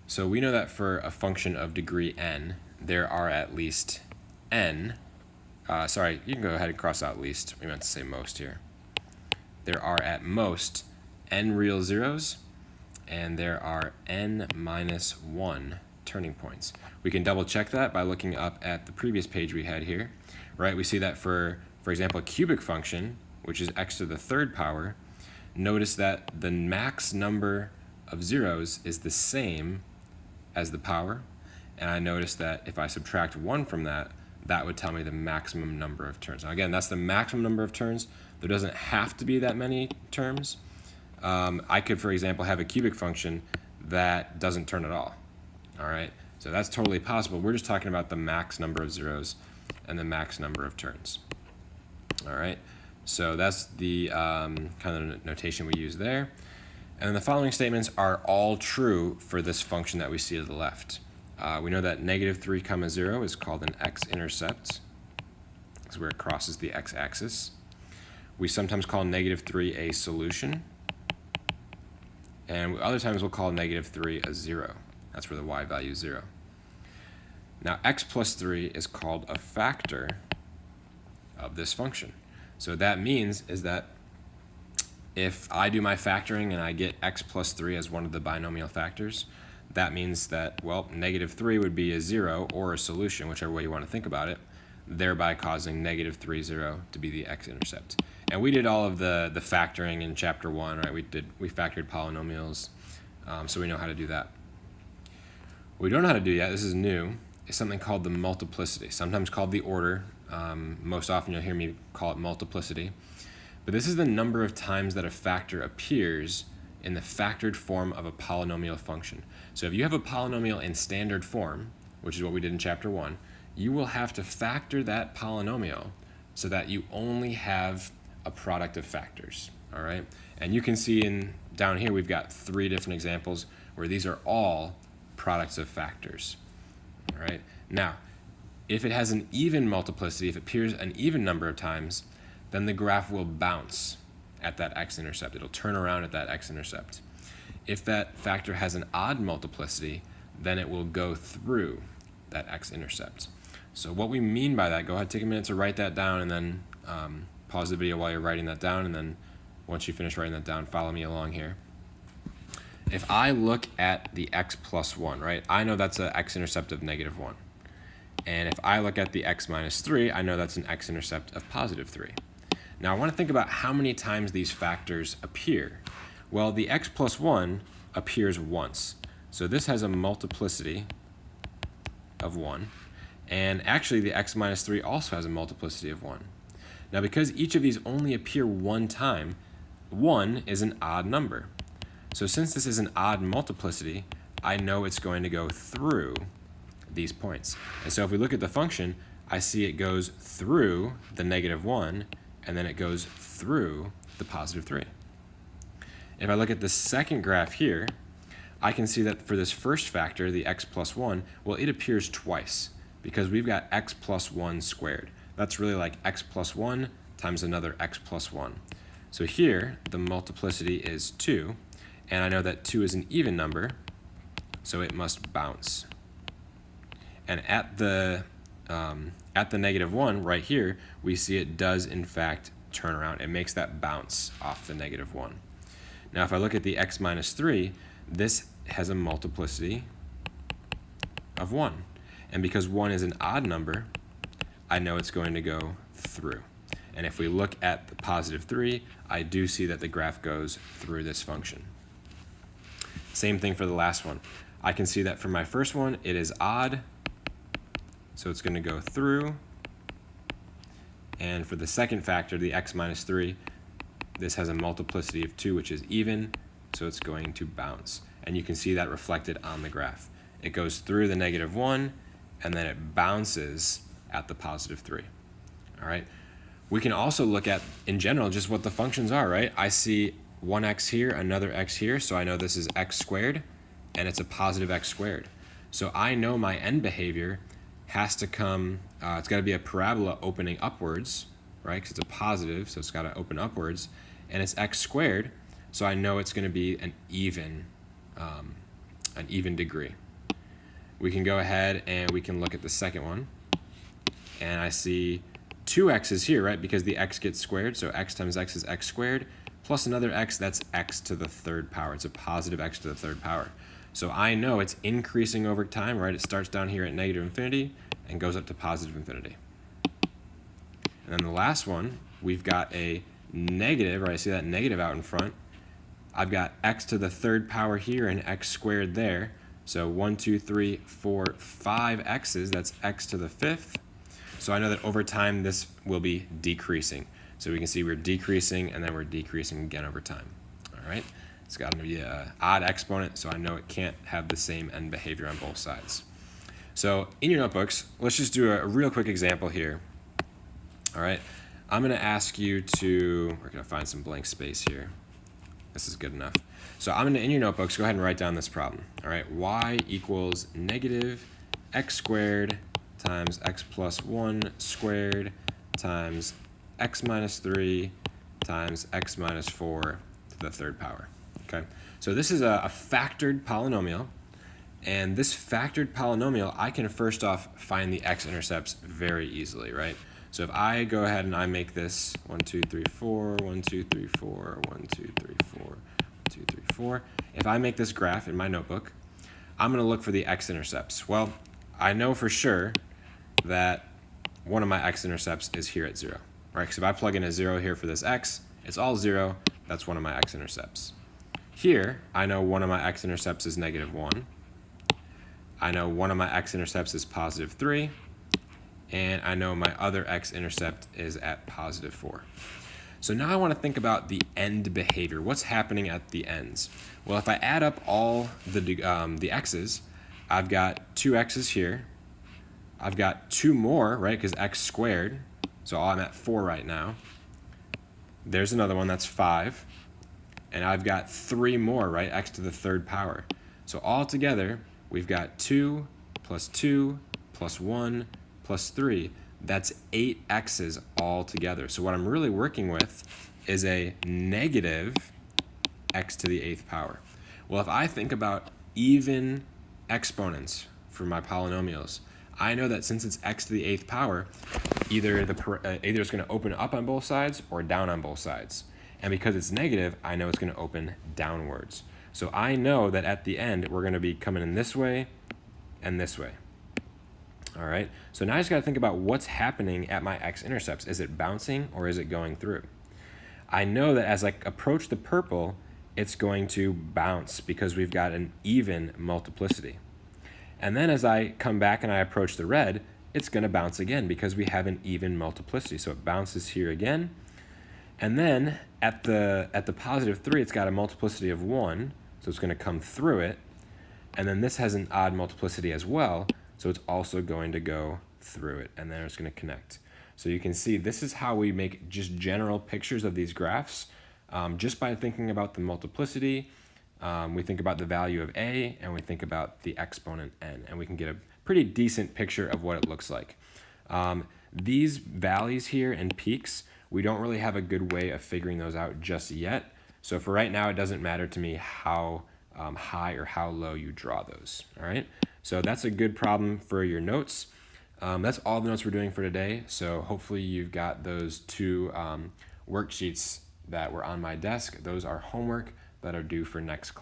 So we know that for a function of degree n, there are at least n, sorry, you can go ahead and cross out least. We meant to say most here. There are at most n real zeros, and there are n minus 1 turning points. We can double check that by looking up at the previous page we had here, right? We see that for example, a cubic function, which is x to the third power, notice that the max number of zeros is the same as the power, and I notice that if I subtract 1 from that, that would tell me the maximum number of turns. Now again, that's the maximum number of turns. There doesn't have to be that many terms. I could, for example, have a cubic function that doesn't turn at all. All right, so that's totally possible. We're just talking about the max number of zeros and the max number of turns. All right, so that's the kind of notation we use there. And then the following statements are all true for this function that we see to the left. We know that negative 3 comma 0 is called an x-intercept. That's where it crosses the x-axis. We sometimes call negative 3 a solution. And other times we'll call negative 3 a 0. That's where the y value is 0. Now x plus 3 is called a factor of this function. So what that means is that if I do my factoring and I get x plus 3 as one of the binomial factors, that means that, well, negative 3 would be a 0 or a solution, whichever way you want to think about it, thereby causing negative 3, 0 to be the x-intercept. And we did all of the factoring in chapter 1, right? We factored polynomials, so we know how to do that. What we don't know how to do yet, this is new, is something called the multiplicity, sometimes called the order. Most often you'll hear me call it multiplicity. But this is the number of times that a factor appears in the factored form of a polynomial function. So if you have a polynomial in standard form, which is what we did in chapter 1, you will have to factor that polynomial so that you only have a product of factors, all right? And you can see down here we've got 3 different examples where these are all products of factors, all right? Now, if it has an even multiplicity, if it appears an even number of times, then the graph will bounce at that x-intercept. It'll turn around at that x-intercept. If that factor has an odd multiplicity, then it will go through that x-intercept. So what we mean by that, go ahead, take a minute to write that down, and then pause the video while you're writing that down, and then once you finish writing that down, follow me along here. If I look at the x plus 1, right, I know that's an x-intercept of negative 1. And if I look at the x minus 3, I know that's an x-intercept of positive 3. Now I want to think about how many times these factors appear. Well, the x plus 1 appears once. So this has a multiplicity of 1. And actually the x minus 3 also has a multiplicity of 1. Now because each of these only appear one time, 1 is an odd number. So since this is an odd multiplicity, I know it's going to go through these points. And so if we look at the function, I see it goes through the negative 1, and then it goes through the positive 3. If I look at the second graph here, I can see that for this first factor, the x plus 1, well, it appears twice because we've got x plus 1 squared. That's really like x plus 1 times another x plus 1. So here, the multiplicity is 2, and I know that 2 is an even number, so it must bounce. And at the negative 1 right here, we see it does in fact turn around. It makes that bounce off the negative 1. Now if I look at the x minus 3, this has a multiplicity of 1. And because 1 is an odd number, I know it's going to go through. And if we look at the positive 3, I do see that the graph goes through this function. Same thing for the last one. I can see that for my first one, it is odd, so it's going to go through. And for the second factor, the x minus 3, this has a multiplicity of 2, which is even, so it's going to bounce. And you can see that reflected on the graph. It goes through the negative 1, and then it bounces at the positive 3. All right. We can also look at, in general, just what the functions are, right? I see one x here, another x here, so I know this is x squared, and it's a positive x squared. So I know my end behavior has to come, it's got to be a parabola opening upwards, right? Because it's a positive, so it's got to open upwards, and it's x squared, so I know it's going to be an even an even degree. We can go ahead and we can look at the second one. And I see 2x's here, right? Because the x gets squared, so x times x is x squared, plus another x, that's x to the third power. It's a positive x to the third power. So I know it's increasing over time, right? It starts down here at negative infinity and goes up to positive infinity. And then the last one, we've got a negative, right? I see that negative out in front. I've got x to the third power here and x squared there. So 1, 2, 3, 4, 5 x's, that's x to the fifth. So I know that over time this will be decreasing. So we can see we're decreasing and then we're decreasing again over time. All right, it's got to be an odd exponent, so I know it can't have the same end behavior on both sides. So in your notebooks, let's just do a real quick example here. All right, I'm going to ask you to, we're going to find some blank space here. This is good enough. So I'm going to, in your notebooks, go ahead and write down this problem. All right, y equals negative x squared times x plus 1 squared times x minus 3 times x minus 4 to the third power. Okay, so this is a factored polynomial. And this factored polynomial, I can first off find the x-intercepts very easily, right? So if I go ahead and I make this 1, 2, 3, 4, 1, 2, 3, 4, 1, 2, 3, 4, 1, 2, 3, 4. If I make this graph in my notebook, I'm going to look for the x-intercepts. Well, I know for sure that one of my x-intercepts is here at 0, right? Because if I plug in a 0 here for this x, it's all 0. That's one of my x-intercepts. Here, I know one of my x-intercepts is negative 1. I know one of my x-intercepts is positive 3. And I know my other x-intercept is at positive 4. So now I want to think about the end behavior. What's happening at the ends? Well, if I add up all the x's, I've got 2 x's here. I've got 2 more, right, because x squared. So I'm at 4 right now. There's another one, that's 5. And I've got 3 more, right, x to the third power. So all together, we've got 2 plus 2 plus 1 plus 3. That's 8 x's all together. So what I'm really working with is a negative x to the 8th power. Well, if I think about even exponents for my polynomials, I know that since it's x to the 8th power, either it's going to open up on both sides or down on both sides. And because it's negative, I know it's going to open downwards. So I know that at the end, we're going to be coming in this way and this way. All right, so now I just got to think about what's happening at my x-intercepts. Is it bouncing or is it going through? I know that as I approach the purple, it's going to bounce because we've got an even multiplicity. And then as I come back and I approach the red, it's going to bounce again because we have an even multiplicity. So it bounces here again. And then at the positive 3, it's got a multiplicity of 1, so it's going to come through it. And then this has an odd multiplicity as well, so it's also going to go through it, and then it's going to connect. So you can see this is how we make just general pictures of these graphs. Just by thinking about the multiplicity, we think about the value of a, and we think about the exponent n, and we can get a pretty decent picture of what it looks like. These valleys here and peaks, we don't really have a good way of figuring those out just yet. So for right now, it doesn't matter to me how high or how low you draw those, all right? So that's a good problem for your notes. That's all the notes we're doing for today. So hopefully you've got those 2 worksheets that were on my desk. Those are homework that are due for next class.